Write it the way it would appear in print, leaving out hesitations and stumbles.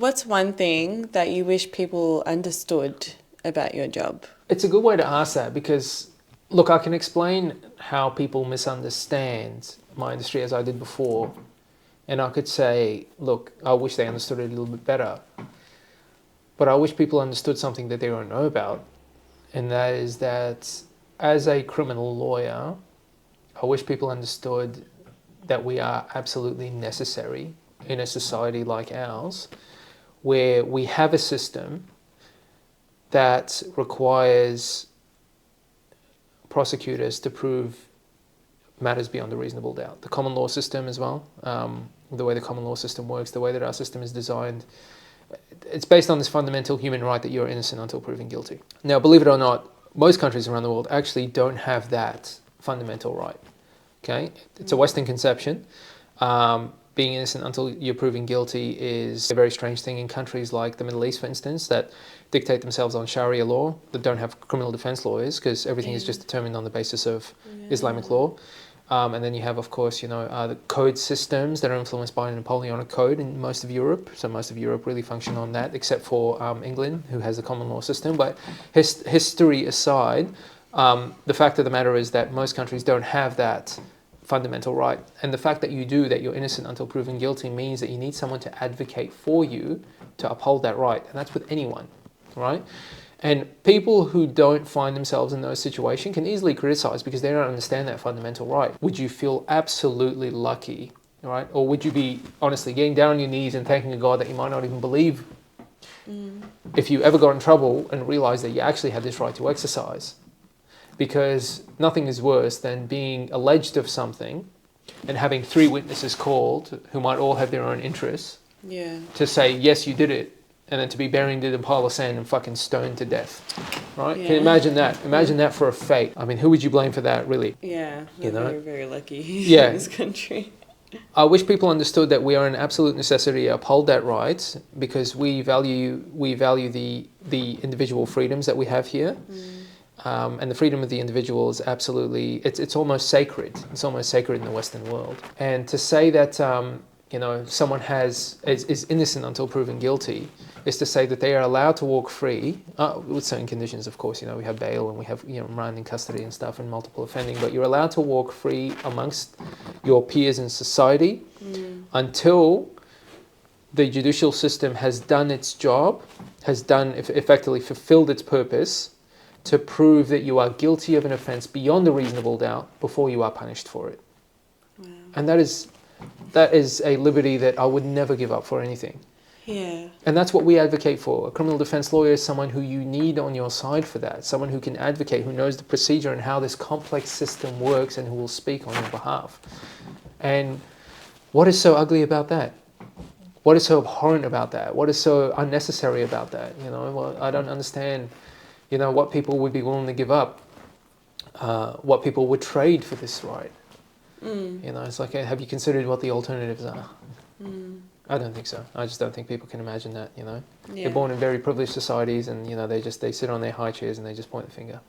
What's one thing that you wish people understood about your job? It's a good way to ask that because, look, I can explain how people misunderstand my industry as I did before. And I could say, look, I wish they understood it a little bit better. But I wish people understood something that they don't know about. And that is that as a criminal lawyer, I wish people understood that we are absolutely necessary in a society like ours, where we have a system that requires prosecutors to prove matters beyond a reasonable doubt. The common law system as well, the way the common law system works, the way that our system is designed, it's based on this fundamental human right that you're innocent until proven guilty. Now, believe it or not, most countries around the world actually don't have that fundamental right. Okay, it's a Western conception. Being innocent until you're proven guilty is a very strange thing in countries like the Middle East, for instance, that dictate themselves on Sharia law, that don't have criminal defense lawyers because everything is just determined on the basis of Islamic law. And then you have, of course, the code systems that are influenced by a Napoleonic code in most of Europe. So most of Europe really function on that, except for England, who has a common law system. But history aside, the fact of the matter is that most countries don't have that fundamental right. And the fact that you do, that you're innocent until proven guilty, means that you need someone to advocate for you to uphold that right. And that's with anyone, right? And people who don't find themselves in those situations can easily criticize because they don't understand that fundamental right. Would you feel absolutely lucky, right? Or would you be honestly getting down on your knees and thanking a God that you might not even believe if you ever got in trouble and realized that you actually had this right to exercise? Because nothing is worse than being alleged of something and having 3 witnesses called who might all have their own interests to say, yes, you did it, and then to be buried in a pile of sand and fucking stoned to death, right? Can you imagine that? Imagine that for a fate. I mean, who would you blame for that, really? Yeah, we're very, very lucky in this country. I wish people understood that we are an absolute necessity to uphold that right because we value the individual freedoms that we have here. And the freedom of the individual is absolutely, it's almost sacred. It's almost sacred in the Western world. And to say that, someone is innocent until proven guilty is to say that they are allowed to walk free, with certain conditions, of course. We have bail and we have, remand in custody and stuff and multiple offending, but you're allowed to walk free amongst your peers in society until the judicial system has done its job, effectively fulfilled its purpose to prove that you are guilty of an offence beyond a reasonable doubt before you are punished for it. Wow. And that is a liberty that I would never give up for anything. Yeah. And that's what we advocate for. A criminal defence lawyer is someone who you need on your side for that, someone who can advocate, who knows the procedure and how this complex system works and who will speak on your behalf. And what is so ugly about that? What is so abhorrent about that? What is so unnecessary about that? Well, I don't understand what people would be willing to give up, what people would trade for this right. It's like, have you considered what the alternatives are? I don't think so. I just don't think people can imagine that, They're born in very privileged societies and, they sit on their high chairs and they just point the finger.